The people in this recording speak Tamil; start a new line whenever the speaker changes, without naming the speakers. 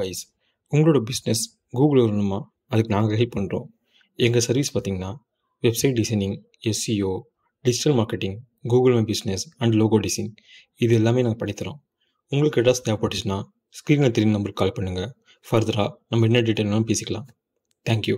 கைஸ். உங்களோட பிஸ்னஸ் கூகுளில் வரணுமா? அதுக்கு நாங்கள் ஹெல்ப் பண்ணுறோம். எங்கள் சர்வீஸ் பார்த்தீங்கன்னா website designing, SEO, digital marketing, Google my business and logo design இது எல்லாமே நாங்கள் பண்ணித்தரோம். உங்களுக்கு ஏதாச்சும் தேவைப்பட்டுச்சுன்னா ஸ்க்ரீனில் தெரியும் நம்பருக்கு கால் பண்ணுங்கள். ஃபர்தராக நம்ம என்ன டீட்டெயில்னாலும் பேசிக்கலாம். தேங்க்யூ.